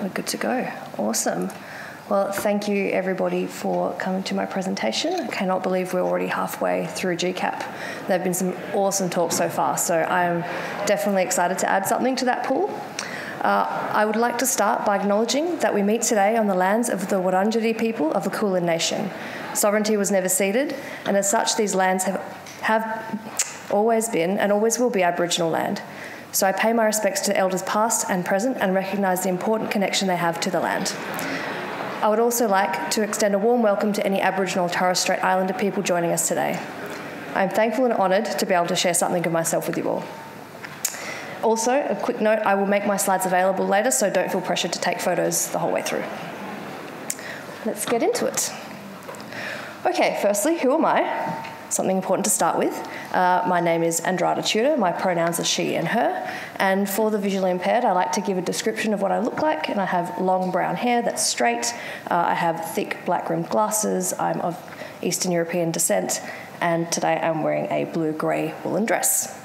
we're good to go. Awesome. Well, thank you everybody for coming to my presentation. I cannot believe we're already halfway through GCAP. There have been some awesome talks so far, so I'm definitely excited to add something to that pool. I would like to start by acknowledging that we meet today on the lands of the Wurundjeri people of the Kulin Nation. Sovereignty was never ceded, and as such these lands have always been and always will be Aboriginal land. So I pay my respects to elders past and present and recognise the important connection they have to the land. I would also like to extend a warm welcome to any Aboriginal and Torres Strait Islander people joining us today. I'm thankful and honoured to be able to share something of myself with you all. Also, a quick note, I will make my slides available later, so don't feel pressured to take photos the whole way through. Let's get into it. Okay, firstly, who am I? Something important to start with. My name is Andrada Tudor, my pronouns are she and her, and for the visually impaired I like to give a description of what I look like, and I have long brown hair that's straight, I have thick black rimmed glasses, I'm of Eastern European descent, and today I'm wearing a blue-grey woolen dress.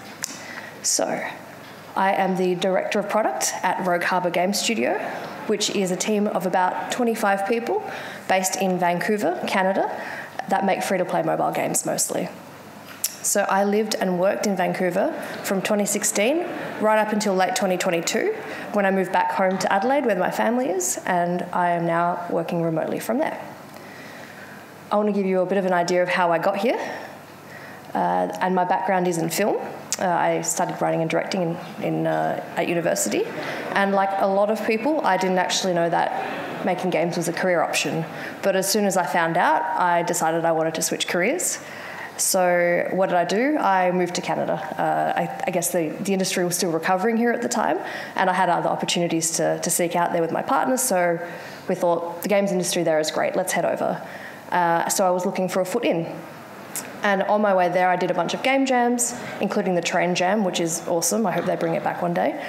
So, I am the Director of Product at Rogue Harbour Game Studio, which is a team of about 25 people based in Vancouver, Canada, that make free-to-play mobile games mostly. So I lived and worked in Vancouver from 2016 right up until late 2022 when I moved back home to Adelaide where my family is, and I am now working remotely from there. I want to give you a bit of an idea of how I got here, and my background is in film. I studied writing and directing at university, and like a lot of people, I didn't actually know that making games was a career option. But as soon as I found out, I decided I wanted to switch careers. So what did I do? I moved to Canada. I guess the industry was still recovering here at the time, and I had other opportunities to seek out there with my partner, so we thought the games industry there is great, let's head over. So I was looking for a foot in. And on my way there, I did a bunch of game jams, including the train jam, which is awesome. I hope they bring it back one day.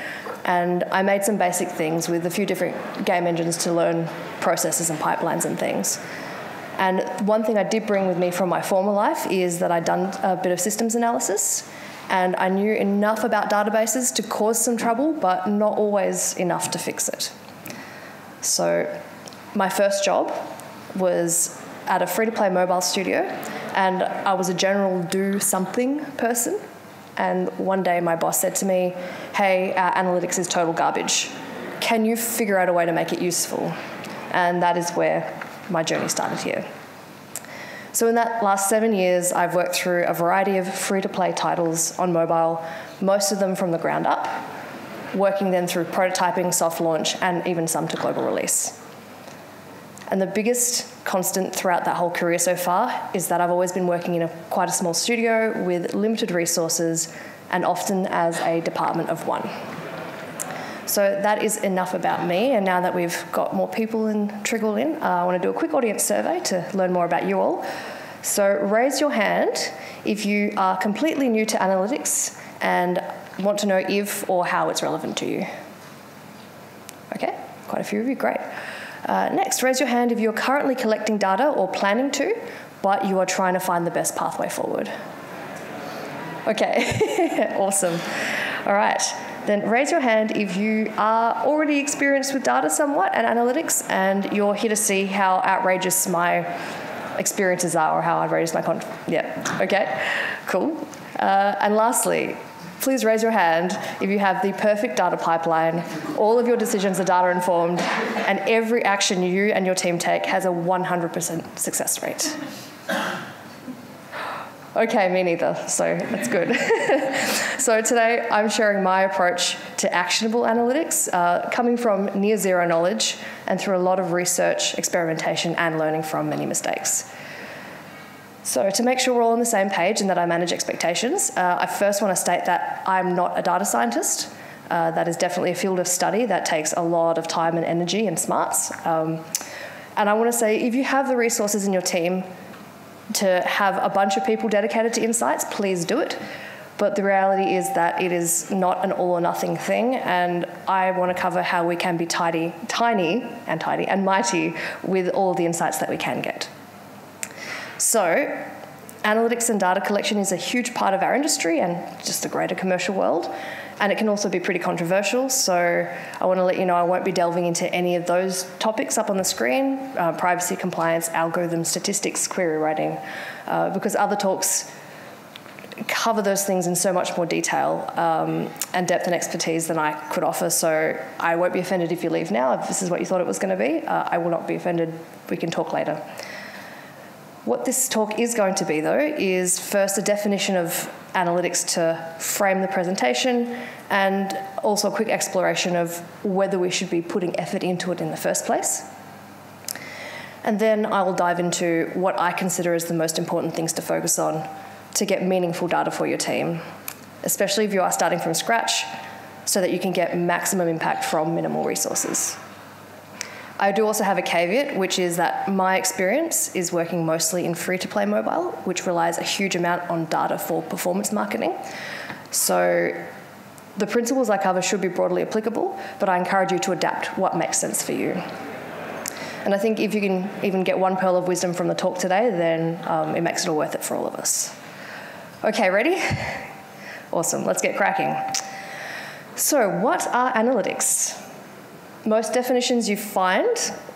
And I made some basic things with a few different game engines to learn processes and pipelines and things. And one thing I did bring with me from my former life is that I'd done a bit of systems analysis, and I knew enough about databases to cause some trouble, but not always enough to fix it. So my first job was at a free-to-play mobile studio, and I was a general do-something person. And one day my boss said to me, hey, our analytics is total garbage. Can you figure out a way to make it useful? And that is where my journey started here. So in that last 7 years, I've worked through a variety of free-to-play titles on mobile, most of them from the ground up, working then through prototyping, soft launch, and even some to global release. And the biggest constant throughout that whole career so far is that I've always been working in quite a small studio with limited resources and often as a department of one. So that is enough about me, and now that we've got more people trickled in, I want to do a quick audience survey to learn more about you all. So raise your hand if you are completely new to analytics and want to know if or how it's relevant to you. Okay, quite a few of you, great. Next, raise your hand if you're currently collecting data or planning to, but you are trying to find the best pathway forward. Okay, awesome. All right, then raise your hand if you are already experienced with data somewhat and analytics, and you're here to see how outrageous my experiences are or how outrageous my yeah, okay, cool. And lastly, please raise your hand if you have the perfect data pipeline, all of your decisions are data informed, and every action you and your team take has a 100% success rate. Okay, me neither, so that's good. So today I'm sharing my approach to actionable analytics, coming from near zero knowledge and through a lot of research, experimentation, and learning from many mistakes. So to make sure we're all on the same page and that I manage expectations, I first want to state that I'm not a data scientist. That is definitely a field of study that takes a lot of time and energy and smarts. And I want to say, if you have the resources in your team to have a bunch of people dedicated to insights, please do it. But the reality is that it is not an all or nothing thing, and I want to cover how we can be tiny and mighty with all the insights that we can get. So, analytics and data collection is a huge part of our industry and just the greater commercial world. And it can also be pretty controversial, so I want to let you know I won't be delving into any of those topics up on the screen, privacy, compliance, algorithms, statistics, query writing, because other talks cover those things in so much more detail and depth and expertise than I could offer, so I won't be offended if you leave now. If this is what you thought it was going to be, I will not be offended. We can talk later. What this talk is going to be, though, is first a definition of analytics to frame the presentation, and also a quick exploration of whether we should be putting effort into it in the first place. And then I will dive into what I consider as the most important things to focus on to get meaningful data for your team, especially if you are starting from scratch, so that you can get maximum impact from minimal resources. I do also have a caveat, which is that my experience is working mostly in free-to-play mobile, which relies a huge amount on data for performance marketing. So the principles I cover should be broadly applicable, but I encourage you to adapt what makes sense for you. And I think if you can even get one pearl of wisdom from the talk today, then it makes it all worth it for all of us. Okay, ready? Awesome, let's get cracking. So what are analytics? Most definitions you find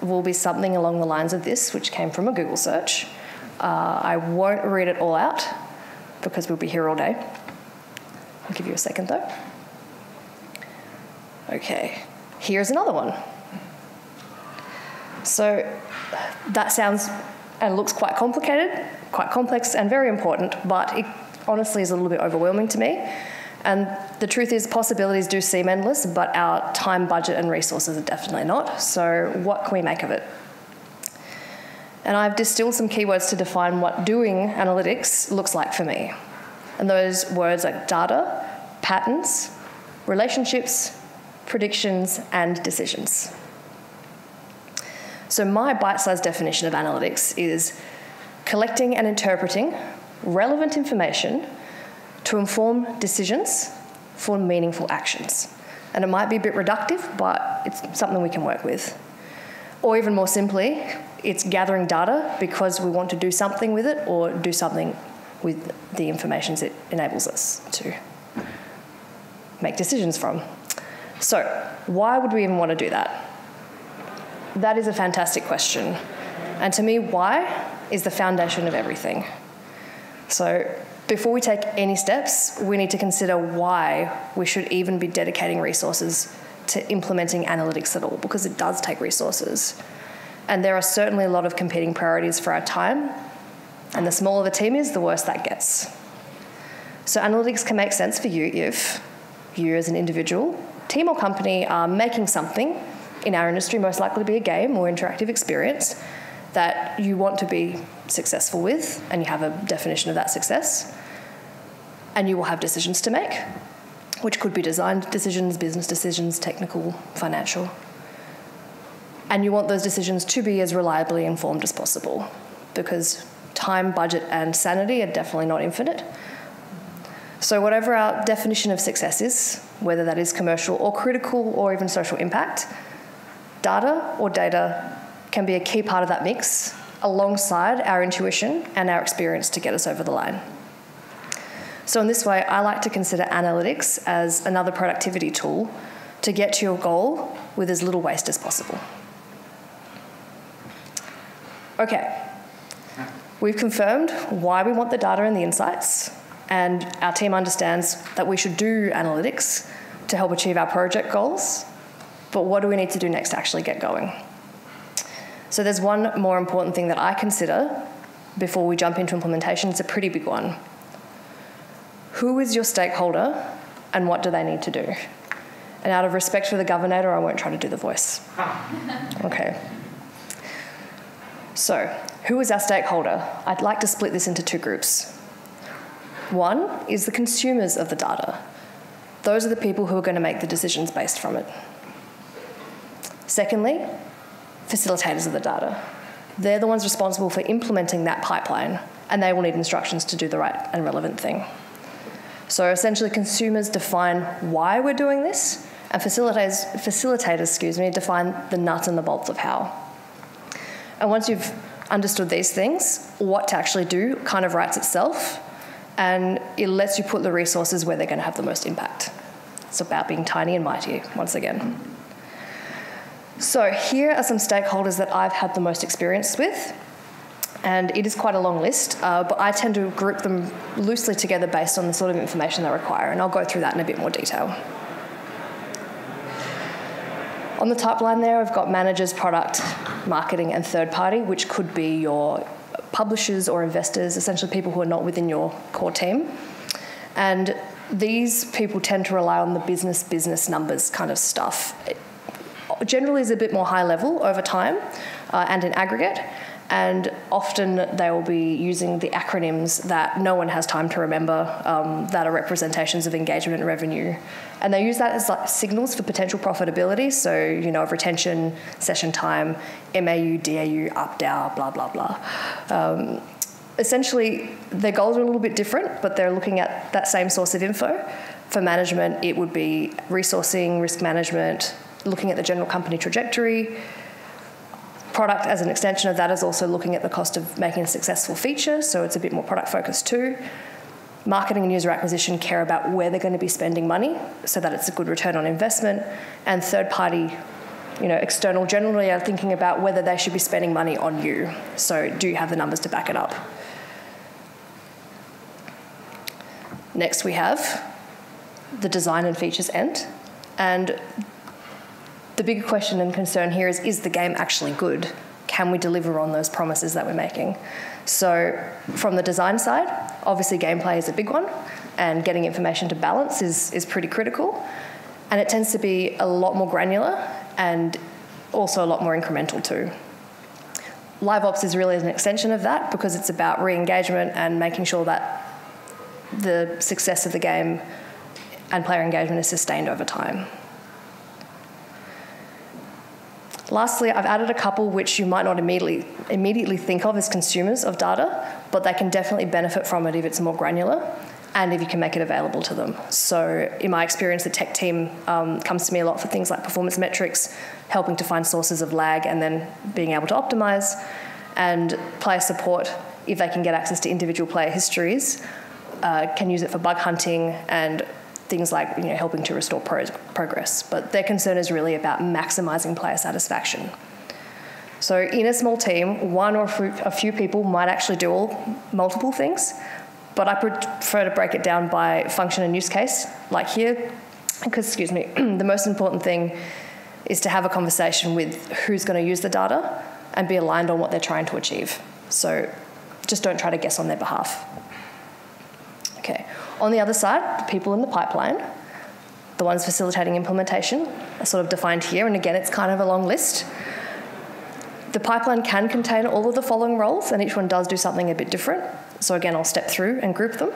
will be something along the lines of this, which came from a Google search. I won't read it all out because we'll be here all day. I'll give you a second though. Okay, here's another one. So that sounds and looks quite complicated, quite complex and very important, but it honestly is a little bit overwhelming to me. And the truth is, possibilities do seem endless, but our time, budget, and resources are definitely not. So what can we make of it? And I've distilled some keywords to define what doing analytics looks like for me. And those words are data, patterns, relationships, predictions, and decisions. So my bite-sized definition of analytics is collecting and interpreting relevant information to inform decisions for meaningful actions. And it might be a bit reductive, but it's something we can work with. Or even more simply, it's gathering data because we want to do something with it or do something with the information it enables us to make decisions from. So why would we even want to do that? That is a fantastic question. And to me, why is the foundation of everything. So before we take any steps, we need to consider why we should even be dedicating resources to implementing analytics at all, because it does take resources. And there are certainly a lot of competing priorities for our time, and the smaller the team is, the worse that gets. So analytics can make sense for you if you as an individual, team or company are making something, in our industry most likely to be a game or interactive experience, that you want to be successful with, and you have a definition of that success, and you will have decisions to make, which could be design decisions, business decisions, technical, financial. And you want those decisions to be as reliably informed as possible, because time, budget, and sanity are definitely not infinite. So whatever our definition of success is, whether that is commercial or critical or even social impact, data or data can be a key part of that mix, alongside our intuition and our experience to get us over the line. So in this way, I like to consider analytics as another productivity tool to get to your goal with as little waste as possible. Okay, we've confirmed why we want the data and the insights, and our team understands that we should do analytics to help achieve our project goals, but what do we need to do next to actually get going? So there's one more important thing that I consider before we jump into implementation. It's a pretty big one. Who is your stakeholder and what do they need to do? And out of respect for the governor, I won't try to do the voice. Okay. So, who is our stakeholder? I'd like to split this into two groups. One is the consumers of the data. Those are the people who are going to make the decisions based from it. Secondly, facilitators of the data. They're the ones responsible for implementing that pipeline, and they will need instructions to do the right and relevant thing. So essentially, consumers define why we're doing this, and facilitators define the nuts and the bolts of how. And once you've understood these things, what to actually do kind of writes itself, and it lets you put the resources where they're going to have the most impact. It's about being tiny and mighty, once again. So here are some stakeholders that I've had the most experience with, and it is quite a long list, but I tend to group them loosely together based on the sort of information they require, and I'll go through that in a bit more detail. On the top line there, I've got managers, product, marketing, and third party, which could be your publishers or investors, essentially people who are not within your core team. And these people tend to rely on the business numbers kind of stuff. It generally is a bit more high level over time and in aggregate, and often they will be using the acronyms that no one has time to remember that are representations of engagement and revenue. And they use that as like signals for potential profitability, so, you know, of retention, session time, MAU, DAU, up, down, blah, blah, blah. Essentially, their goals are a little bit different, but they're looking at that same source of info. For management, it would be resourcing, risk management, looking at the general company trajectory. Product, as an extension of that, is also looking at the cost of making a successful feature, so it's a bit more product focused too. Marketing and user acquisition care about where they're going to be spending money so that it's a good return on investment. And third party, you know, external, generally are thinking about whether they should be spending money on you. So do you have the numbers to back it up? Next we have the design and features end. And the big question and concern here is the game actually good? Can we deliver on those promises that we're making? So from the design side, obviously gameplay is a big one, and getting information to balance is pretty critical. And it tends to be a lot more granular and also a lot more incremental too. Live ops is really an extension of that because it's about re-engagement and making sure that the success of the game and player engagement is sustained over time. Lastly, I've added a couple which you might not immediately think of as consumers of data, but they can definitely benefit from it if it's more granular and if you can make it available to them. So in my experience, the tech team comes to me a lot for things like performance metrics, helping to find sources of lag and then being able to optimize, and player support, if they can get access to individual player histories, can use it for bug hunting and things like, you know, helping to restore progress. But their concern is really about maximising player satisfaction. So in a small team, one or a few people might actually do multiple things, but I prefer to break it down by function and use case, like here, because, the most important thing is to have a conversation with who's going to use the data and be aligned on what they're trying to achieve. So just don't try to guess on their behalf. Okay. On the other side, the people in the pipeline, the ones facilitating implementation, are sort of defined here, and again, it's kind of a long list. The pipeline can contain all of the following roles, and each one does do something a bit different. So again, I'll step through and group them.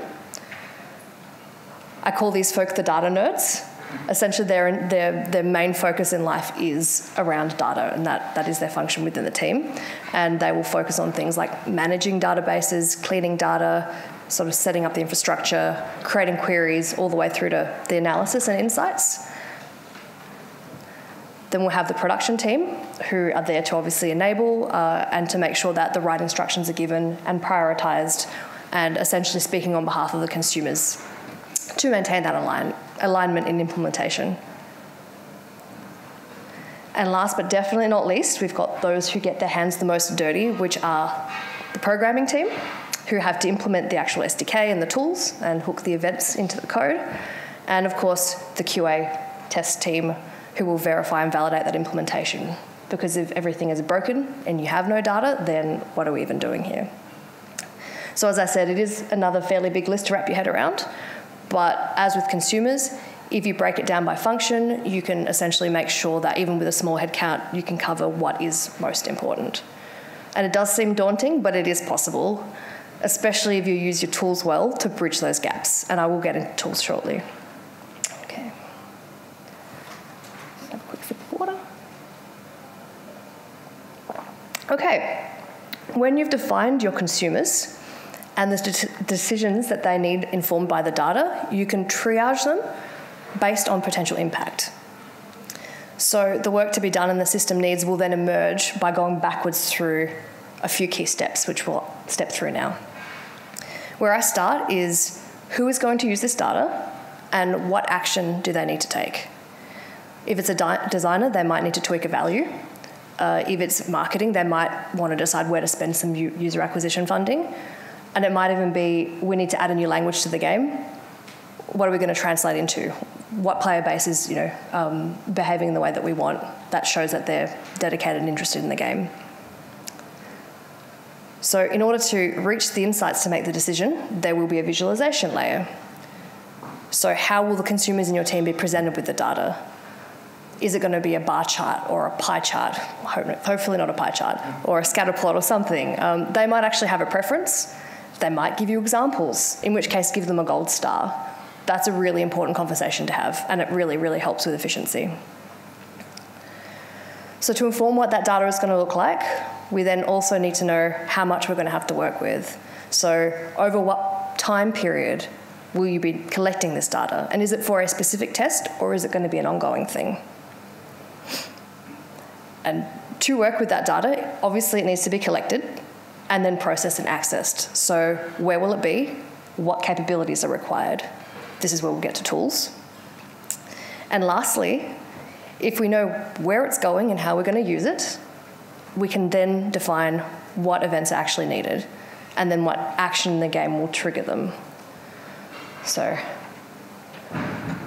I call these folk the data nerds. Essentially, their main focus in life is around data, and that is their function within the team. And they will focus on things like managing databases, cleaning data, sort of setting up the infrastructure, creating queries, all the way through to the analysis and insights. Then we'll have the production team, who are there to obviously enable and to make sure that the right instructions are given and prioritised, and essentially speaking on behalf of the consumers to maintain that alignment in implementation. And last but definitely not least, we've got those who get their hands the most dirty, which are the programming team, who have to implement the actual SDK and the tools and hook the events into the code. And of course, the QA test team, who will verify and validate that implementation. Because if everything is broken and you have no data, then what are we even doing here? So as I said, it is another fairly big list to wrap your head around. But as with consumers, if you break it down by function, you can essentially make sure that even with a small headcount, you can cover what is most important. And it does seem daunting, but it is possible, especially if you use your tools well to bridge those gaps. And I will get into tools shortly. Okay. Have a quick sip of water. Okay. When you've defined your consumers and the decisions that they need informed by the data, you can triage them based on potential impact. So the work to be done and the system needs will then emerge by going backwards through a few key steps, which we'll step through now. Where I start is who is going to use this data, and what action do they need to take. If it's a designer, they might need to tweak a value. If it's marketing, they might want to decide where to spend some user acquisition funding. And it might even be, we need to add a new language to the game. What are we going to translate into? What player base is, behaving in the way that we want? That shows that they're dedicated and interested in the game. So in order to reach the insights to make the decision, there will be a visualization layer. So how will the consumers in your team be presented with the data? Is it going to be a bar chart or a pie chart? Hopefully not a pie chart, or a scatter plot or something. They might actually have a preference. They might give you examples, in which case give them a gold star. That's a really important conversation to have, and it really, really helps with efficiency. So to inform what that data is going to look like, we then also need to know how much we're going to have to work with. So over what time period will you be collecting this data? And is it for a specific test, or is it going to be an ongoing thing? And to work with that data, obviously it needs to be collected and then processed and accessed. So where will it be? What capabilities are required? This is where we'll get to tools. And lastly, if we know where it's going and how we're going to use it, we can then define what events are actually needed and then what action in the game will trigger them. So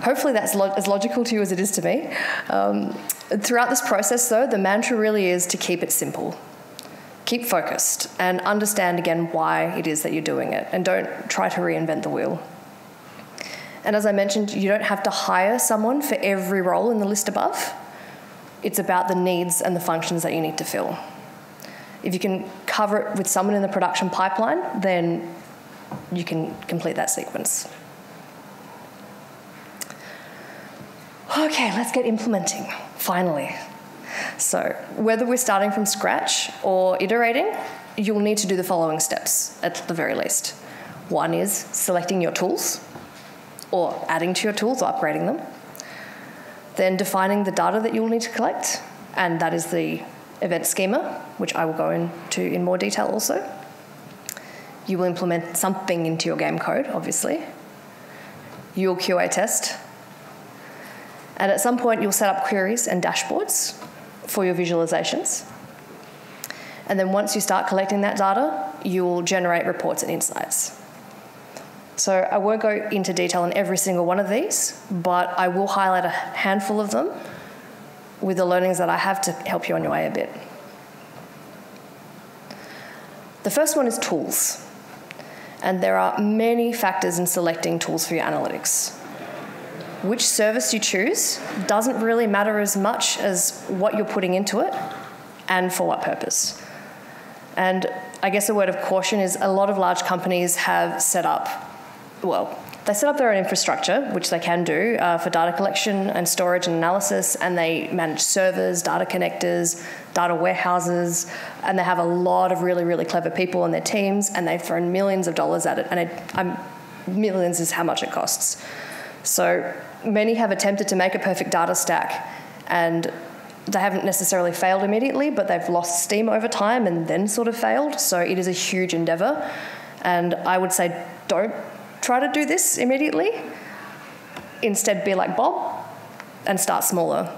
hopefully that's as logical to you as it is to me. Throughout this process, though, the mantra really is to keep it simple. Keep focused and understand, again, why it is that you're doing it, and don't try to reinvent the wheel. And as I mentioned, you don't have to hire someone for every role in the list above. It's about the needs and the functions that you need to fill. If you can cover it with someone in the production pipeline, then you can complete that sequence. Okay, let's get implementing, finally. So whether we're starting from scratch or iterating, you'll need to do the following steps at the very least. One is selecting your tools, or adding to your tools or upgrading them. Then defining the data that you'll need to collect, and that is the event schema, which I will go into in more detail also. You will implement something into your game code, obviously. You'll QA test. And at some point, you'll set up queries and dashboards for your visualizations. And then once you start collecting that data, you'll generate reports and insights. So I won't go into detail on every single one of these, but I will highlight a handful of them with the learnings that I have to help you on your way a bit. The first one is tools. And there are many factors in selecting tools for your analytics. Which service you choose doesn't really matter as much as what you're putting into it and for what purpose. And I guess a word of caution is a lot of large companies have set up, they set up their own infrastructure, which they can do for data collection and storage and analysis, and they manage servers, data connectors, data warehouses, and they have a lot of really, really clever people on their teams, and they've thrown millions of dollars at it, and millions is how much it costs. So many have attempted to make a perfect data stack, and they haven't necessarily failed immediately, but they've lost steam over time and then sort of failed. So it is a huge endeavour, and I would say don't try to do this immediately. Instead, be like Bob and start smaller,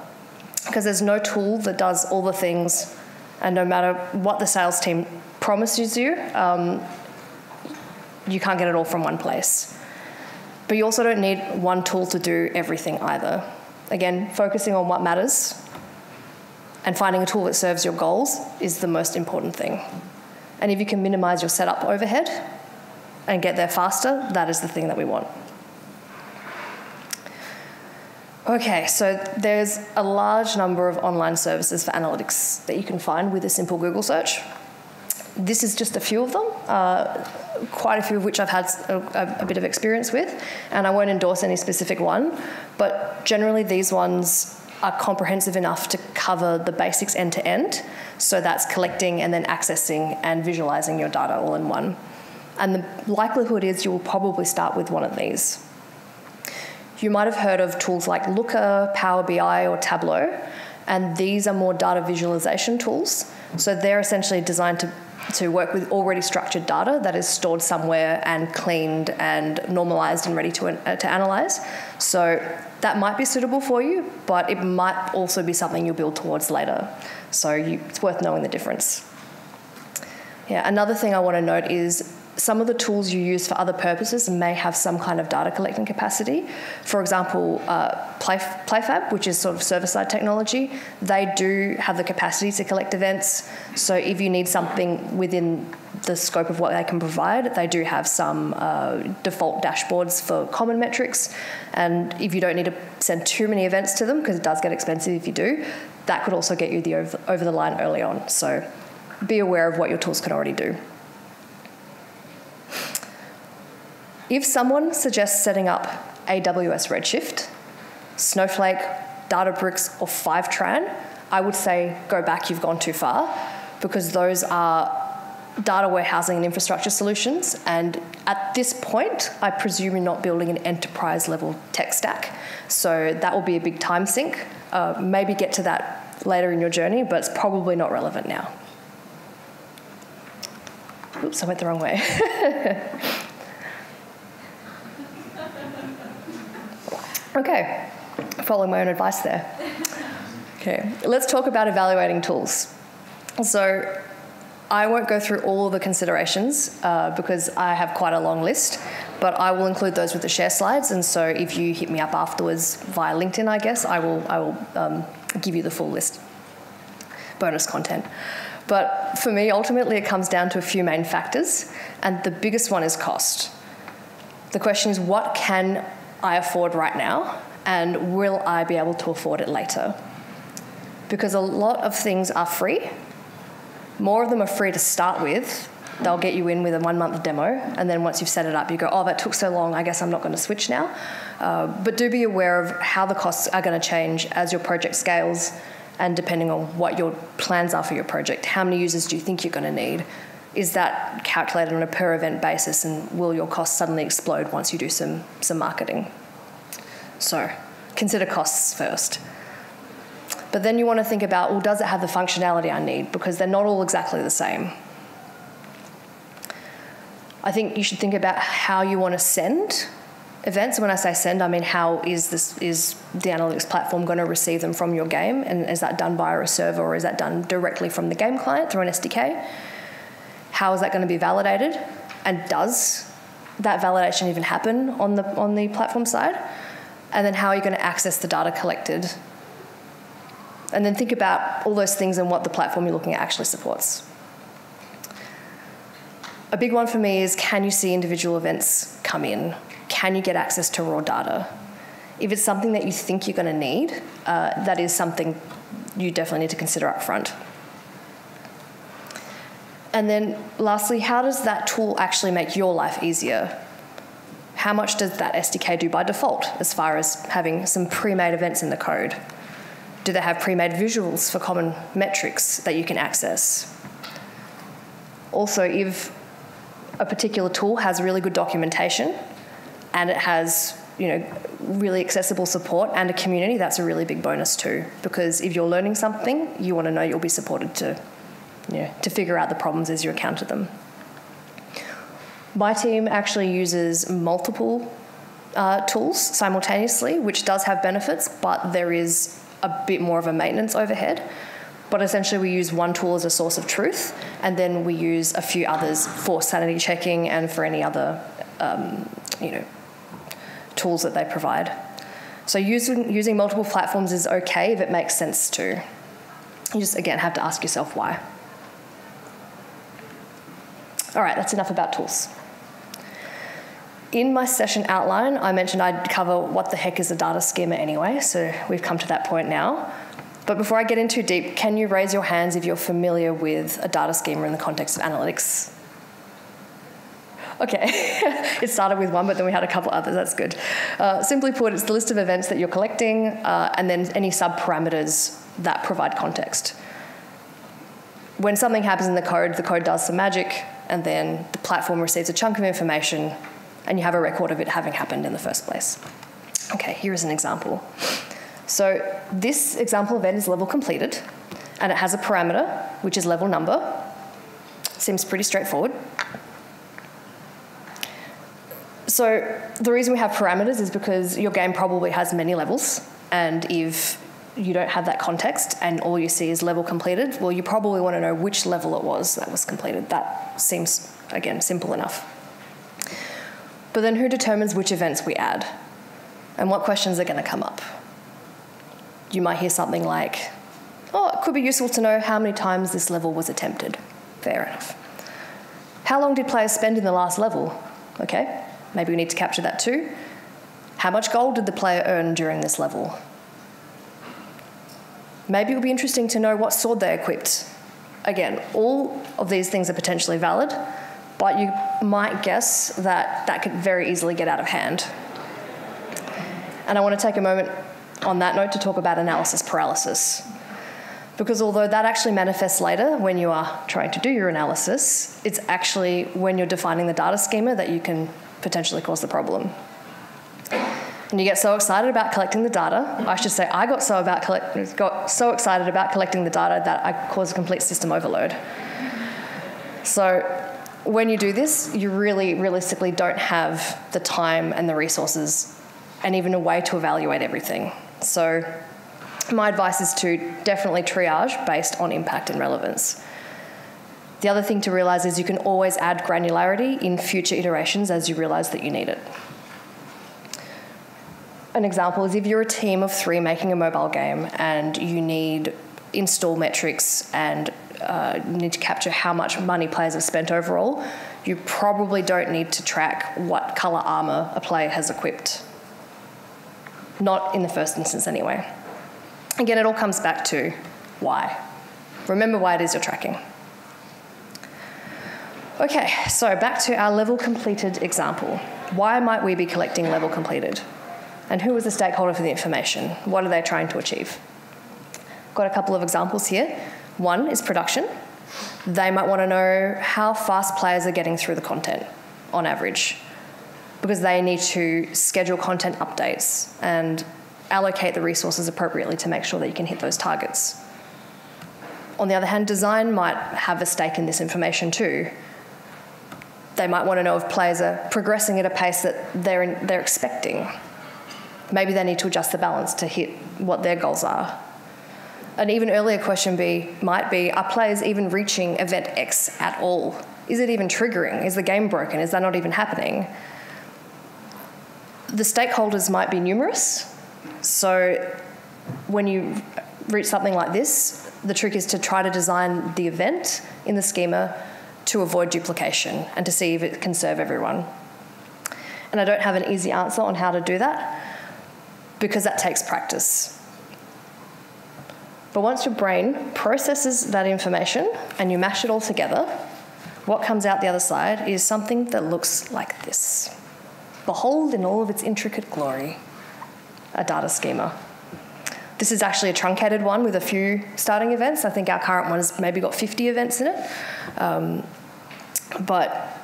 because there's no tool that does all the things, and no matter what the sales team promises you, you can't get it all from one place. But you also don't need one tool to do everything either. Again, focusing on what matters and finding a tool that serves your goals is the most important thing. And if you can minimize your setup overhead and get there faster, that is the thing that we want. Okay, so there's a large number of online services for analytics that you can find with a simple Google search. This is just a few of them, quite a few of which I've had a bit of experience with, and I won't endorse any specific one, but generally these ones are comprehensive enough to cover the basics end to end, so that's collecting and then accessing and visualizing your data all in one. And the likelihood is you will probably start with one of these. You might have heard of tools like Looker, Power BI, or Tableau, And these are more data visualization tools. So they're essentially designed to work with already structured data that is stored somewhere and cleaned and normalized and ready to analyze. So that might be suitable for you, but it might also be something you'll build towards later. So it's worth knowing the difference. Yeah, another thing I want to note is some of the tools you use for other purposes may have some kind of data collecting capacity. For example, PlayFab, which is sort of server-side technology, they do have the capacity to collect events. So if you need something within the scope of what they can provide, they do have some default dashboards for common metrics. And if you don't need to send too many events to them, because it does get expensive if you do, that could also get you over the line early on. So be aware of what your tools can already do. If someone suggests setting up AWS Redshift, Snowflake, Databricks, or Fivetran, I would say go back, you've gone too far, because those are data warehousing and infrastructure solutions, and at this point, I presume you're not building an enterprise-level tech stack, so that will be a big time sink. Maybe get to that later in your journey, but it's probably not relevant now. Oops, I went the wrong way. Okay, following my own advice there. Okay, let's talk about evaluating tools. So I won't go through all of the considerations because I have quite a long list, but I will include those with the share slides, and so if you hit me up afterwards via LinkedIn, I guess, I will give you the full list. Bonus content. But for me, ultimately, it comes down to a few main factors, and the biggest one is cost. The question is, what can I afford right now, and will I be able to afford it later? Because a lot of things are free. More of them are free to start with. They'll get you in with a 1-month demo, and then once you've set it up, you go, oh, that took so long, I guess I'm not going to switch now. But do be aware of how the costs are going to change as your project scales, and depending on what your plans are for your project. How many users do you think you're going to need? Is that calculated on a per event basis, and will your costs suddenly explode once you do some marketing? So consider costs first. But then you want to think about, well, does it have the functionality I need? Because they're not all exactly the same. I think you should think about how you want to send events. When I say send, I mean how is the analytics platform going to receive them from your game? And is that done via a server, or is that done directly from the game client through an SDK? How is that going to be validated? And does that validation even happen on the platform side? And then how are you going to access the data collected? And then think about all those things and what the platform you're looking at actually supports. A big one for me is, can you see individual events come in? Can you get access to raw data? If it's something that you think you're going to need, that is something you definitely need to consider up front. And then lastly, how does that tool actually make your life easier? How much does that SDK do by default as far as having some pre-made events in the code? Do they have pre-made visuals for common metrics that you can access? Also, if a particular tool has really good documentation and it has, really accessible support and a community, that's a really big bonus too. Because if you're learning something, you want to know you'll be supported to figure out the problems as you encounter them. My team actually uses multiple tools simultaneously, which does have benefits, but there is a bit more of a maintenance overhead. But essentially we use one tool as a source of truth, and then we use a few others for sanity checking and for any other tools that they provide. So using multiple platforms is okay if it makes sense to. You just, again, have to ask yourself why. All right, that's enough about tools. In my session outline, I mentioned I'd cover what the heck is a data schema anyway, so we've come to that point now. But before I get in too deep, can you raise your hands if you're familiar with a data schema in the context of analytics? Okay, it started with one, but then we had a couple others, that's good. Simply put, it's the list of events that you're collecting and then any sub-parameters that provide context. When something happens in the code does some magic, and then the platform receives a chunk of information, and you have a record of it having happened in the first place. Okay, here is an example. So this example event is level completed, and it has a parameter, which is level number. Seems pretty straightforward. So the reason we have parameters is because your game probably has many levels, and if you don't have that context and all you see is level completed, well, you probably want to know which level it was that was completed. That seems, again, simple enough. But then who determines which events we add? And what questions are going to come up? You might hear something like, oh, it could be useful to know how many times this level was attempted. Fair enough. How long did players spend in the last level? Okay, maybe we need to capture that too. How much gold did the player earn during this level? Maybe it would be interesting to know what sword they equipped. Again, all of these things are potentially valid, but you might guess that that could very easily get out of hand. And I want to take a moment on that note to talk about analysis paralysis. Because although that actually manifests later when you are trying to do your analysis, it's actually when you're defining the data schema that you can potentially cause the problem. And you get so excited about collecting the data. I should say I got so excited about collecting the data that I caused a complete system overload. So when you do this, you really realistically don't have the time and the resources and even a way to evaluate everything. So my advice is to definitely triage based on impact and relevance. The other thing to realise is you can always add granularity in future iterations as you realise that you need it. An example is if you're a team of 3 making a mobile game and you need install metrics and need to capture how much money players have spent overall, you probably don't need to track what colour armour a player has equipped. Not in the first instance anyway. Again, it all comes back to why. Remember why it is you're tracking. Okay, so back to our level completed example. Why might we be collecting level completed? And who is the stakeholder for the information? What are they trying to achieve? Got a couple of examples here. One is production. They might want to know how fast players are getting through the content on average, because they need to schedule content updates and allocate the resources appropriately to make sure that you can hit those targets. On the other hand, design might have a stake in this information too. They might want to know if players are progressing at a pace that they're expecting. Maybe they need to adjust the balance to hit what their goals are. An even earlier question might be, are players even reaching event X at all? Is it even triggering? Is the game broken? Is that not even happening? The stakeholders might be numerous, so when you reach something like this, the trick is to try to design the event in the schema to avoid duplication and to see if it can serve everyone. And I don't have an easy answer on how to do that, because that takes practice. But once your brain processes that information and you mash it all together, what comes out the other side is something that looks like this. Behold in all of its intricate glory, a data schema. This is actually a truncated one with a few starting events. I think our current one has maybe got 50 events in it. But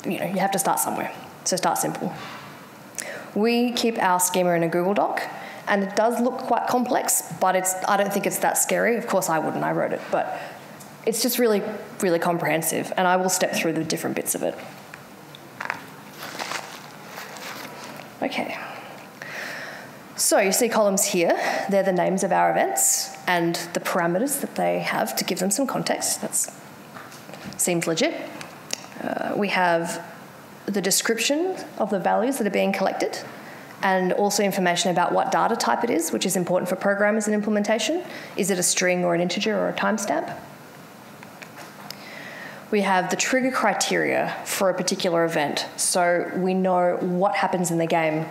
you have to start somewhere, so start simple. We keep our schema in a Google Doc, and it does look quite complex, but I don't think it's that scary. Of course I wouldn't, I wrote it, but it's just really, really comprehensive, and I will step through the different bits of it. Okay. So you see columns here. They're the names of our events and the parameters that they have to give them some context. That seems legit. We have the description of the values that are being collected, and also information about what data type it is, which is important for programmers in implementation. Is it a string or an integer or a timestamp? We have the trigger criteria for a particular event, so we know what happens in the game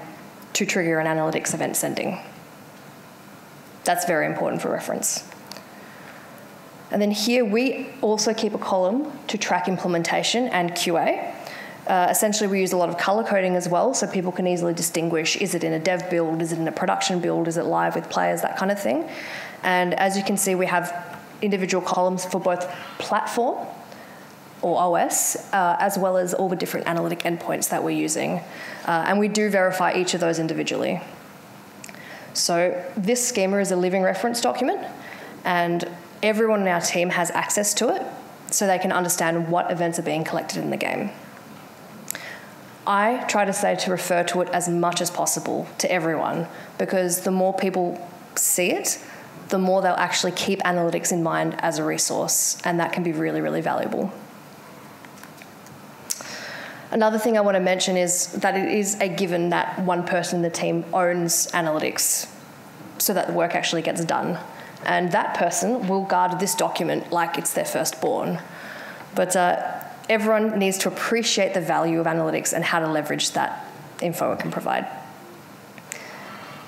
to trigger an analytics event sending. That's very important for reference. And then here we also keep a column to track implementation and QA. Essentially, we use a lot of color coding as well, so people can easily distinguish, is it in a dev build, is it in a production build, is it live with players, that kind of thing. And as you can see, we have individual columns for both platform or OS, as well as all the different analytic endpoints that we're using. And we do verify each of those individually. So this schema is a living reference document, and everyone in our team has access to it so they can understand what events are being collected in the game. I try to say to refer to it as much as possible to everyone, because the more people see it, the more they'll actually keep analytics in mind as a resource, and that can be really, really valuable. Another thing I want to mention is that it is a given that one person in the team owns analytics so that the work actually gets done. And that person will guard this document like it's their firstborn. But everyone needs to appreciate the value of analytics and how to leverage that info it can provide.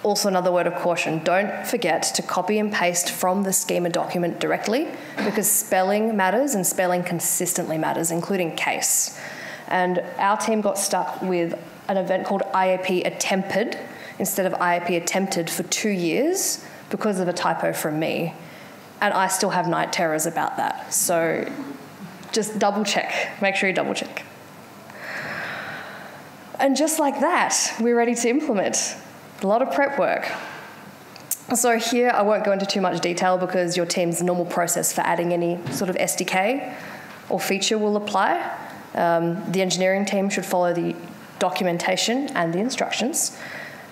Also, another word of caution, don't forget to copy and paste from the schema document directly, because spelling matters, and spelling consistently matters, including case. And our team got stuck with an event called IAP attempted instead of IAP attempted for 2 years because of a typo from me. And I still have night terrors about that. So just double check. Make sure you double check. And just like that, we're ready to implement. A lot of prep work. So here I won't go into too much detail because your team's normal process for adding any sort of SDK or feature will apply. The engineering team should follow the documentation and the instructions,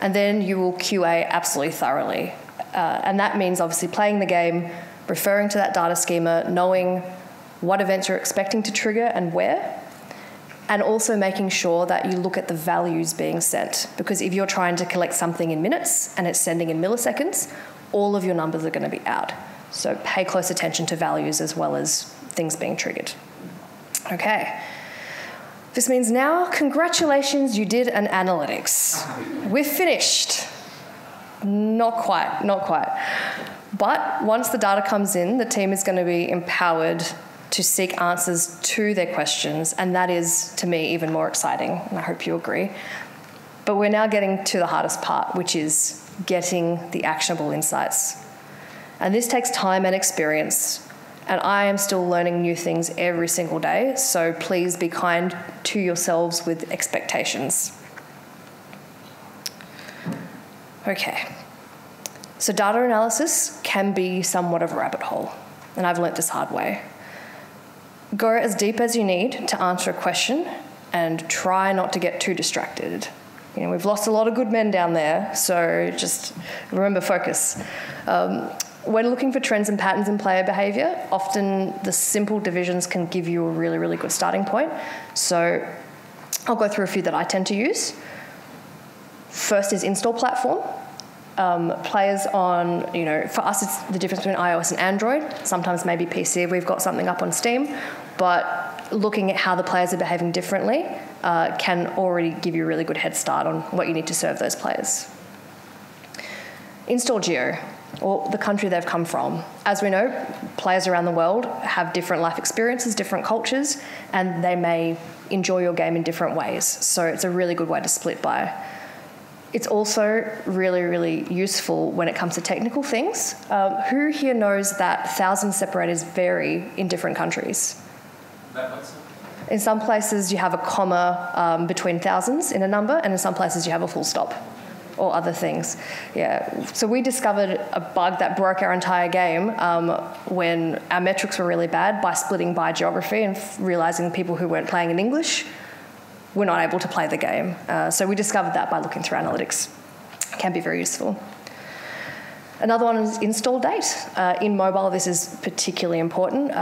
and then you will QA absolutely thoroughly. And that means obviously playing the game, referring to that data schema, knowing what events you're expecting to trigger and where, and also making sure that you look at the values being sent. Because if you're trying to collect something in minutes and it's sending in milliseconds, all of your numbers are going to be out. So pay close attention to values as well as things being triggered. Okay. This means now, congratulations, you did an analytics. We're finished. Not quite, not quite. But once the data comes in, the team is going to be empowered to seek answers to their questions, and that is, to me, even more exciting, and I hope you agree. But we're now getting to the hardest part, which is getting the actionable insights. And this takes time and experience, and I am still learning new things every single day, so please be kind to yourselves with expectations. Okay, so data analysis can be somewhat of a rabbit hole, and I've learnt this hard way. Go as deep as you need to answer a question and try not to get too distracted. You know, we've lost a lot of good men down there, so just remember focus. When looking for trends and patterns in player behaviour, often the simple divisions can give you a really, really good starting point. So I'll go through a few that I tend to use. First is install platform. Players on, for us it's the difference between iOS and Android, sometimes maybe PC if we've got something up on Steam, but looking at how the players are behaving differently can already give you a really good head start on what you need to serve those players. Install geo, or the country they've come from. As we know, players around the world have different life experiences, different cultures, and they may enjoy your game in different ways, so it's a really good way to split by. It's also really, really useful when it comes to technical things. Who here knows that thousand separators vary in different countries? In some places you have a comma between thousands in a number, and in some places you have a full stop or other things. Yeah. So we discovered a bug that broke our entire game when our metrics were really bad by splitting by geography and realising people who weren't playing in English we're not able to play the game. So we discovered that by looking through analytics. It can be very useful. Another one is install date. In mobile, this is particularly important.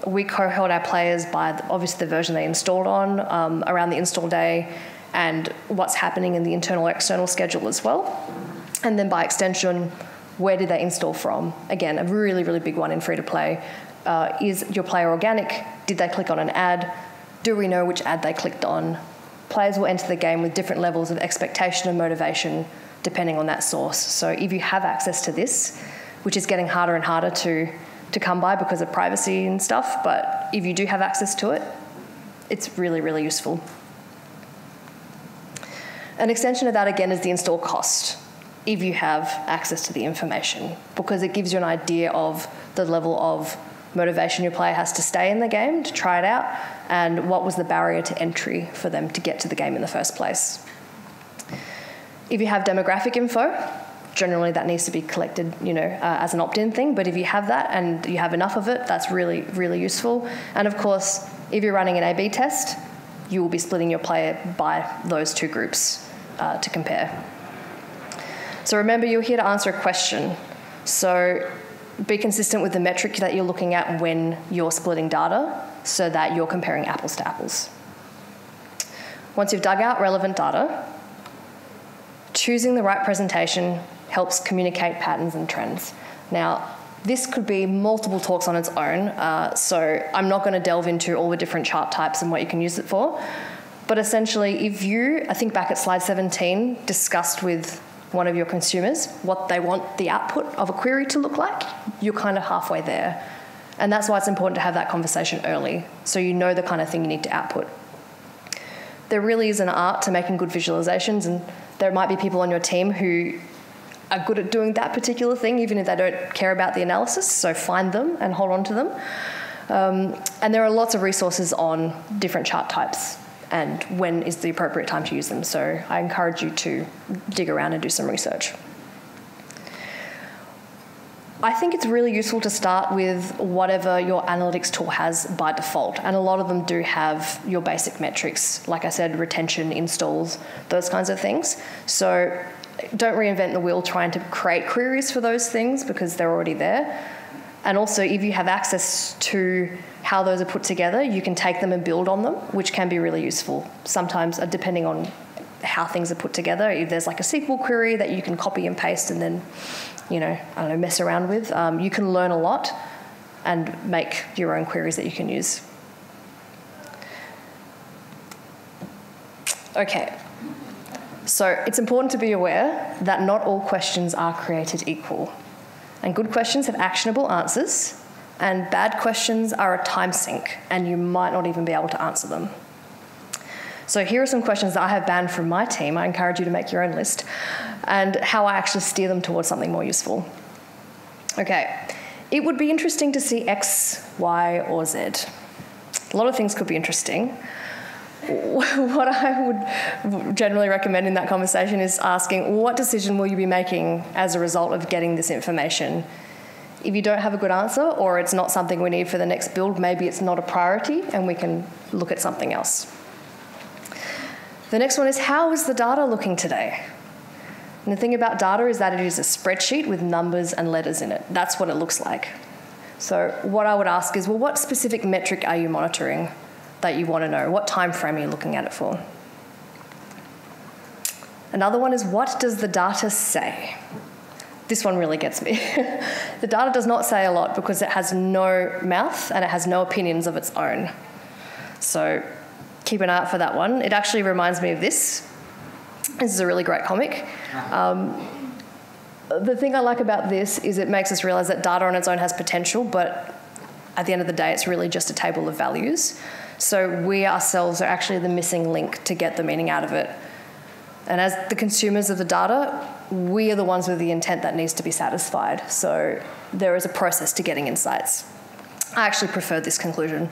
We cohort our players by obviously the version they installed on, around the install day, and what's happening in the internal external schedule as well. And then by extension, where did they install from? Again, a really, really big one in free-to-play. Is your player organic? Did they click on an ad? Do we know which ad they clicked on? Players will enter the game with different levels of expectation and motivation depending on that source. So if you have access to this, which is getting harder and harder to come by because of privacy and stuff, but if you do have access to it, it's really, really useful. An extension of that, again, is the install cost, if you have access to the information, because it gives you an idea of the level of motivation your player has to stay in the game to try it out, and what was the barrier to entry for them to get to the game in the first place. If you have demographic info, generally that needs to be collected, as an opt-in thing. But if you have that and you have enough of it, that's really, really useful. And of course, if you're running an A/B test, you will be splitting your player by those two groups to compare. So remember, you're here to answer a question. So be consistent with the metric that you're looking at when you're splitting data so that you're comparing apples to apples. Once you've dug out relevant data, choosing the right presentation helps communicate patterns and trends. Now, this could be multiple talks on its own, so I'm not going to delve into all the different chart types and what you can use it for. But essentially, if you, I think back at slide 17, discussed with one of your consumers what they want the output of a query to look like, you're kind of halfway there. And that's why it's important to have that conversation early, so you know the kind of thing you need to output. There really is an art to making good visualizations, and there might be people on your team who are good at doing that particular thing, even if they don't care about the analysis, so find them and hold on to them. And there are lots of resources on different chart types and when is the appropriate time to use them. So I encourage you to dig around and do some research. I think it's really useful to start with whatever your analytics tool has by default, and a lot of them do have your basic metrics, like I said, retention, installs, those kinds of things. So don't reinvent the wheel trying to create queries for those things because they're already there. And also, if you have access to how those are put together, you can take them and build on them, which can be really useful. Sometimes, depending on how things are put together, if there's like a SQL query that you can copy and paste and then, mess around with, you can learn a lot and make your own queries that you can use. Okay. So it's important to be aware that not all questions are created equal. And good questions have actionable answers, and bad questions are a time sink, and you might not even be able to answer them. So here are some questions that I have banned from my team. I encourage you to make your own list, and how I actually steer them towards something more useful. Okay, it would be interesting to see X, Y, or Z. A lot of things could be interesting. What I would generally recommend in that conversation is asking, what decision will you be making as a result of getting this information? If you don't have a good answer, or it's not something we need for the next build, maybe it's not a priority and we can look at something else. The next one is, how is the data looking today? And the thing about data is that it is a spreadsheet with numbers and letters in it. That's what it looks like. So what I would ask is, well, what specific metric are you monitoring that you want to know? What time frame are you looking at it for? Another one is, what does the data say? This one really gets me. The data does not say a lot because it has no mouth and it has no opinions of its own. So keep an eye out for that one. It actually reminds me of this. This is a really great comic. The thing I like about this is it makes us realise that data on its own has potential, but at the end of the day, it's really just a table of values. So we ourselves are actually the missing link to get the meaning out of it. And as the consumers of the data, we are the ones with the intent that needs to be satisfied. So there is a process to getting insights. I actually prefer this conclusion,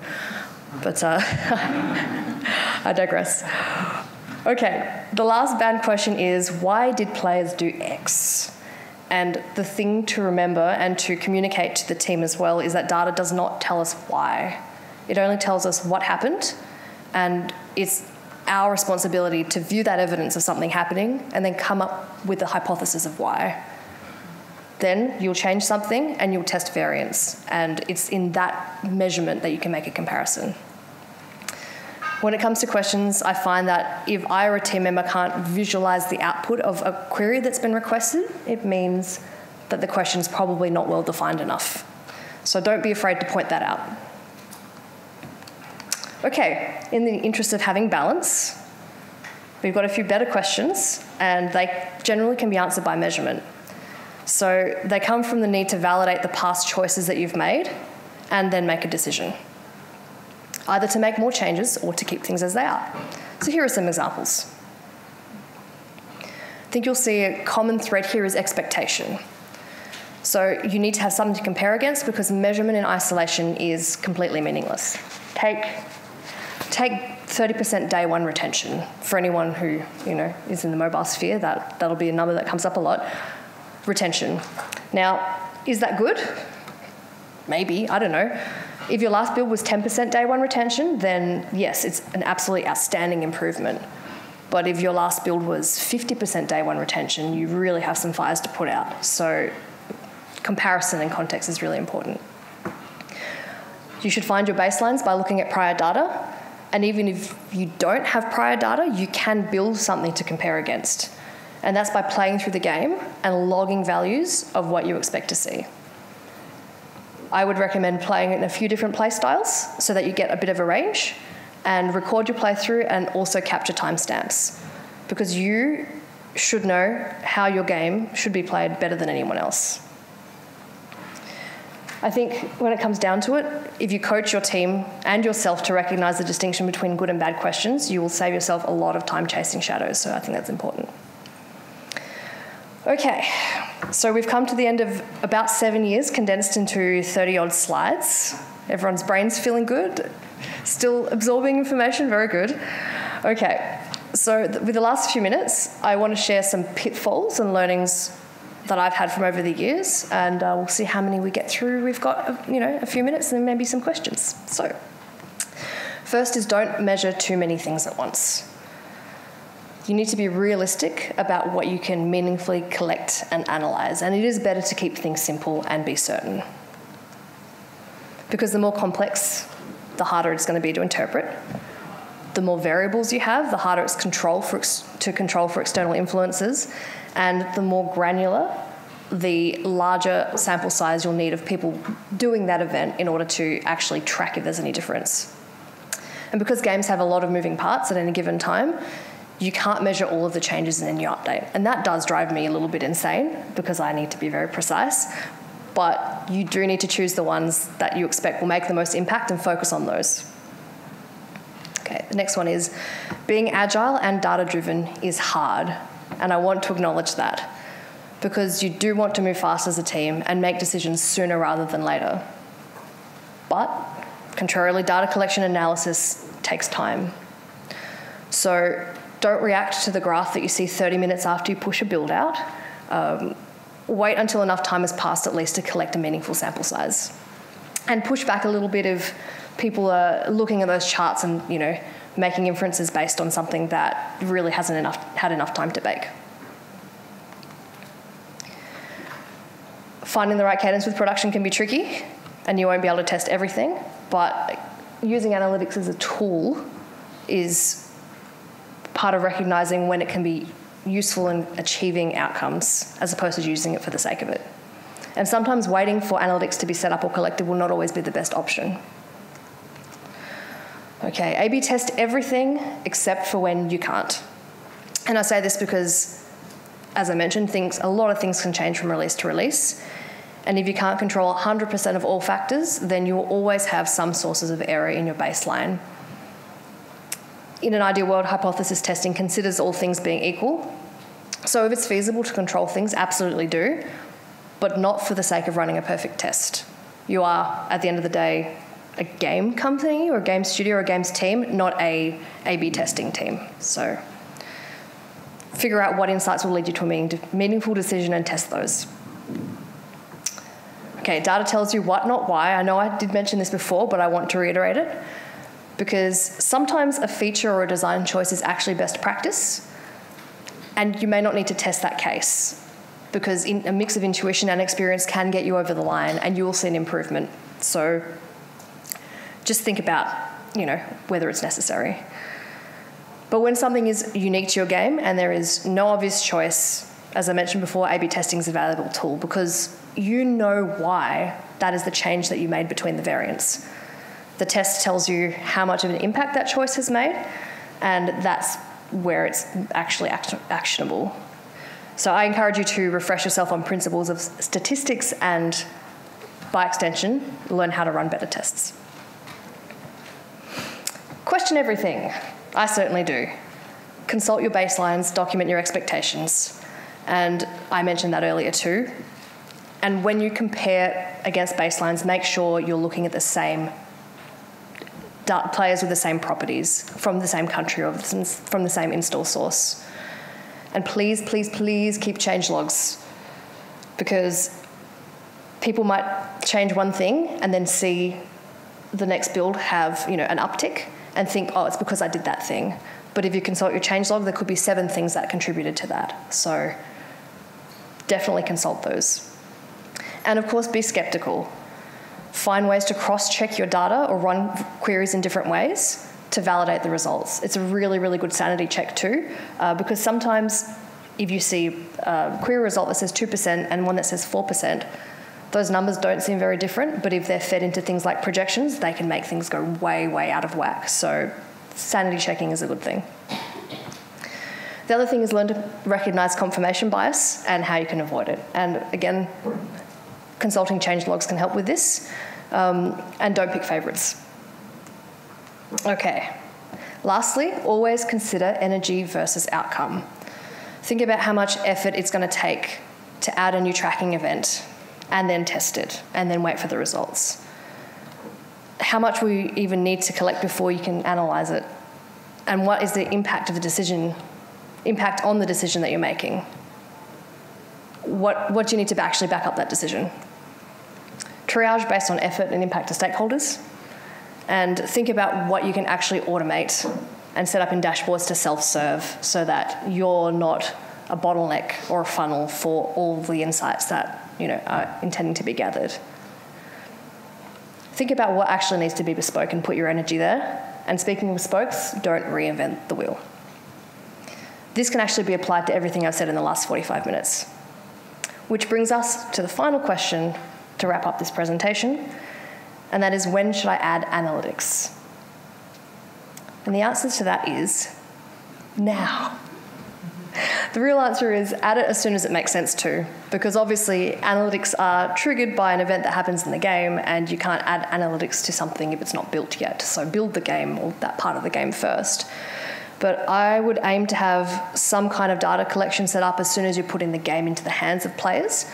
but I digress. Okay, the last banned question is, why did players do X? And the thing to remember and to communicate to the team as well is that data does not tell us why. It only tells us what happened, and it's our responsibility to view that evidence of something happening and then come up with the hypothesis of why. Then you'll change something and you'll test variance, and it's in that measurement that you can make a comparison. When it comes to questions, I find that if I or a team member can't visualise the output of a query that's been requested, it means that the question is probably not well defined enough. So don't be afraid to point that out. Okay, in the interest of having balance, we've got a few better questions, and they generally can be answered by measurement. So they come from the need to validate the past choices that you've made and then make a decision, either to make more changes or to keep things as they are. So here are some examples. I think you'll see a common thread here is expectation. So you need to have something to compare against because measurement in isolation is completely meaningless. Take 30% day one retention. For anyone who is in the mobile sphere, that'll be a number that comes up a lot. retention. Now, is that good? Maybe, I don't know. If your last build was 10% day one retention, then yes, it's an absolutely outstanding improvement. But if your last build was 50% day one retention, you really have some fires to put out. So comparison and context is really important. You should find your baselines by looking at prior data. And even if you don't have prior data, you can build something to compare against. And that's by playing through the game and logging values of what you expect to see. I would recommend playing in a few different play styles so that you get a bit of a range, and record your playthrough and also capture timestamps, because you should know how your game should be played better than anyone else. I think when it comes down to it, if you coach your team and yourself to recognise the distinction between good and bad questions, you will save yourself a lot of time chasing shadows, so I think that's important. Okay, so we've come to the end of about 7 years condensed into 30-odd slides. Everyone's brain's feeling good? Still absorbing information? Very good. Okay, so with the last few minutes, I want to share some pitfalls and learnings that I've had from over the years, and we'll see how many we get through. We've got, a few minutes and maybe some questions. So, first is don't measure too many things at once. You need to be realistic about what you can meaningfully collect and analyse, and it is better to keep things simple and be certain. Because the more complex, the harder it's going to be to interpret. The more variables you have, the harder it's to control for external influences, and the more granular, the larger sample size you'll need of people doing that event in order to actually track if there's any difference. And because games have a lot of moving parts at any given time, you can't measure all of the changes in your update. And that does drive me a little bit insane because I need to be very precise. But you do need to choose the ones that you expect will make the most impact and focus on those. Okay, the next one is being agile and data-driven is hard. And I want to acknowledge that because you do want to move fast as a team and make decisions sooner rather than later. But contrarily, data collection analysis takes time. So don't react to the graph that you see 30 minutes after you push a build out. Wait until enough time has passed at least to collect a meaningful sample size. And push back a little bit if people are looking at those charts and, making inferences based on something that really hasn't had enough time to bake. Finding the right cadence with production can be tricky, and you won't be able to test everything, but using analytics as a tool is part of recognising when it can be useful in achieving outcomes as opposed to using it for the sake of it. And sometimes waiting for analytics to be set up or collected will not always be the best option. Okay, A/B test everything except for when you can't. And I say this because, as I mentioned, a lot of things can change from release to release. And if you can't control 100% of all factors, then you will always have some sources of error in your baseline. In an ideal world, hypothesis testing considers all things being equal. So if it's feasible to control things, absolutely do, but not for the sake of running a perfect test. You are, at the end of the day, a game company or a game studio or a games team, not a A/B testing team. So figure out what insights will lead you to a meaningful decision and test those. Okay, data tells you what, not why. I know I did mention this before, but I want to reiterate it. Because sometimes a feature or a design choice is actually best practice, and you may not need to test that case, because a mix of intuition and experience can get you over the line, and you will see an improvement. So just think about, whether it's necessary. But when something is unique to your game and there is no obvious choice, as I mentioned before, A/B testing is a valuable tool because you know why that is the change that you made between the variants. The test tells you how much of an impact that choice has made, and that's where it's actually actionable. So I encourage you to refresh yourself on principles of statistics and, by extension, learn how to run better tests. Question everything. I certainly do. Consult your baselines, document your expectations. And I mentioned that earlier too. And when you compare against baselines, make sure you're looking at the same players with the same properties from the same country or from the same install source. And please, please, please keep change logs. because people might change one thing and then see the next build have, an uptick and think, oh, it's because I did that thing. But if you consult your changelog, there could be 7 things that contributed to that. So definitely consult those. And of course, be skeptical. Find ways to cross-check your data or run queries in different ways to validate the results. It's a really, really good sanity check too, because sometimes if you see a query result that says 2% and one that says 4%, those numbers don't seem very different, but if they're fed into things like projections, they can make things go way, way out of whack. So sanity checking is a good thing. The other thing is learn to recognise confirmation bias and how you can avoid it. And again, consulting changelogs can help with this. And don't pick favourites. Okay. Lastly, always consider energy versus outcome. Think about how much effort it's going to take to add a new tracking event and then test it and then wait for the results. How much will you even need to collect before you can analyse it? And what is the impact of the decision, impact on the decision that you're making? What do you need to actually back up that decision? Triage based on effort and impact to stakeholders. And think about what you can actually automate and set up in dashboards to self-serve so that you're not a bottleneck or a funnel for all the insights that are intending to be gathered. Think about what actually needs to be bespoke and put your energy there. And speaking of spokes, don't reinvent the wheel. This can actually be applied to everything I've said in the last 45 minutes. Which brings us to the final question to wrap up this presentation, and that is, when should I add analytics? And the answer to that is now. The real answer is add it as soon as it makes sense to, because obviously analytics are triggered by an event that happens in the game, and you can't add analytics to something if it's not built yet. So build the game, or that part of the game, first. But I would aim to have some kind of data collection set up as soon as you're putting the game into the hands of players.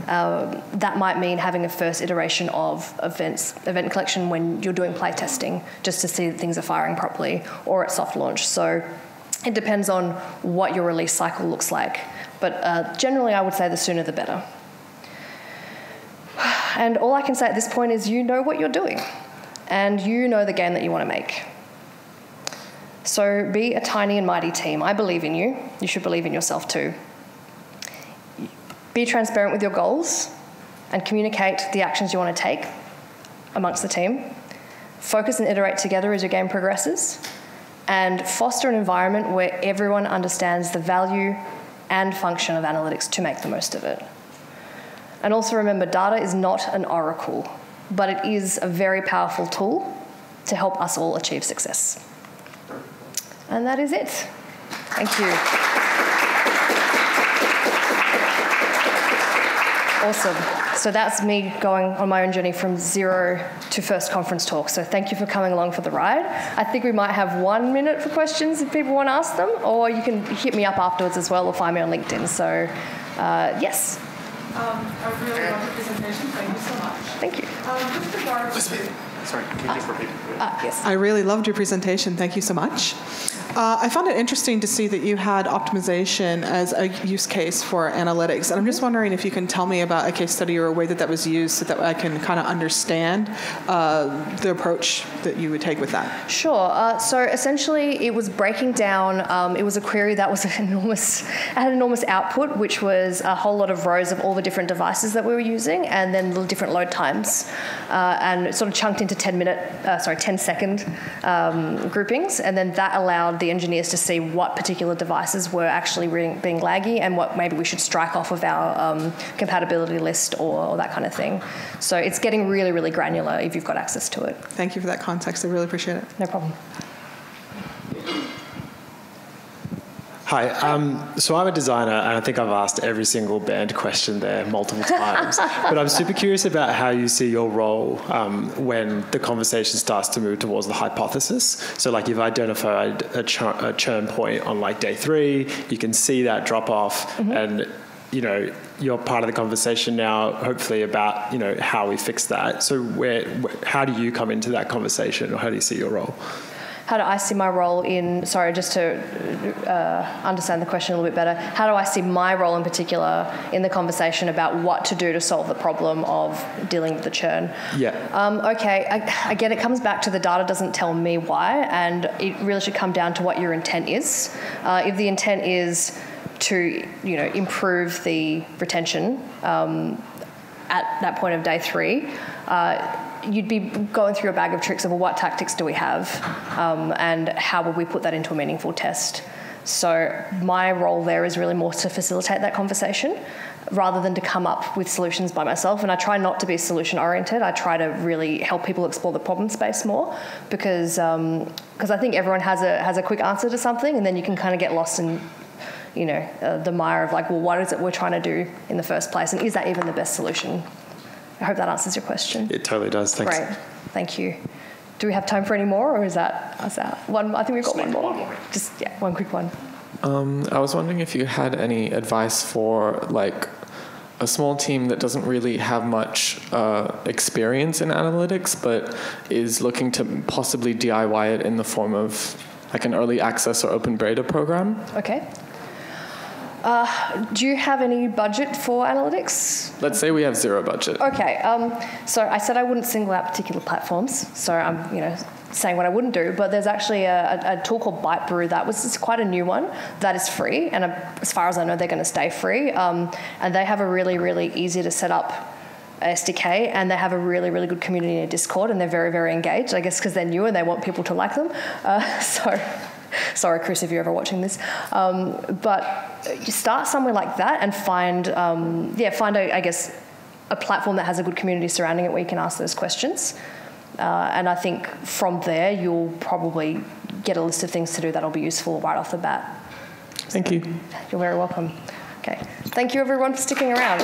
That might mean having a first iteration of event collection when you're doing play testing, just to see that things are firing properly, or at soft launch. So it depends on what your release cycle looks like. But generally, I would say the sooner the better. And all I can say at this point is you know what you're doing, and you know the game that you want to make. So be a tiny and mighty team. I believe in you. You should believe in yourself too. Be transparent with your goals and communicate the actions you want to take amongst the team. Focus and iterate together as your game progresses. And foster an environment where everyone understands the value and function of analytics to make the most of it. And also remember, data is not an oracle, but it is a very powerful tool to help us all achieve success. And that is it. Thank you. Awesome. So that's me going on my own journey from zero to first conference talk. So thank you for coming along for the ride. I think we might have 1 minute for questions if people want to ask them, or you can hit me up afterwards as well or find me on LinkedIn. So yes. I really love the presentation. Thank you so much. Thank you. Sorry, can you just repeat? Yes. I really loved your presentation. Thank you so much. I found it interesting to see that you had optimization as a use case for analytics. And I'm just wondering if you can tell me about a case study or a way that that was used so that I can kind of understand the approach that you would take with that. Sure. So essentially it was breaking down, it was a query that was had an enormous output, which was a whole lot of rows of all the different devices that we were using and then the different load times. And sort of chunked into 10-second groupings. And then that allowed the engineers to see what particular devices were actually being laggy and what maybe we should strike off of our compatibility list or that kind of thing. So it's getting really, really granular if you've got access to it. Thank you for that context. I really appreciate it. No problem. Hi, so I'm a designer, and I think I've asked every single banned question there multiple times. But I'm super curious about how you see your role when the conversation starts to move towards the hypothesis. So, like, you've identified a churn point on like day 3. You can see that drop off, and you're part of the conversation now, hopefully, about how we fix that. So, how do you come into that conversation, or how do you see your role? How do I see my role in, sorry, just to understand the question a little bit better, how do I see my role in particular in the conversation about what to do to solve the problem of dealing with the churn? Yeah. Okay, again, it comes back to the data doesn't tell me why, and it really should come down to what your intent is. If the intent is to, improve the retention at that point of day 3, you'd be going through a bag of tricks of, well, what tactics do we have, and how would we put that into a meaningful test? So my role there is really more to facilitate that conversation rather than to come up with solutions by myself. And I try not to be solution oriented. I try to really help people explore the problem space more because I think everyone has a quick answer to something, and then you can kind of get lost in the mire of like, well, what is it we're trying to do in the first place, and is that even the best solution? I hope that answers your question. It totally does. Thanks. Great. Thank you. Do we have time for any more, or is that one? I think we've got one more. Just one quick one. I was wondering if you had any advice for like a small team that doesn't really have much experience in analytics, but is looking to possibly DIY it in the form of like an early access or open beta program. Okay. Do you have any budget for analytics? Let's say we have 0 budget. Okay. So I said I wouldn't single out particular platforms. So I'm, saying what I wouldn't do. But there's actually a tool called ByteBrew it's quite a new one that is free, and as far as I know, they're going to stay free. And they have a really, really easy to set up SDK, and they have a really, really good community in Discord, and they're very, very engaged. I guess because they're new and they want people to like them. Sorry, Chris, if you're ever watching this. But you start somewhere like that and find a platform that has a good community surrounding it where you can ask those questions. And I think from there, you'll probably get a list of things to do that'll be useful right off the bat. Thank you. You're very welcome. Okay. Thank you, everyone, for sticking around.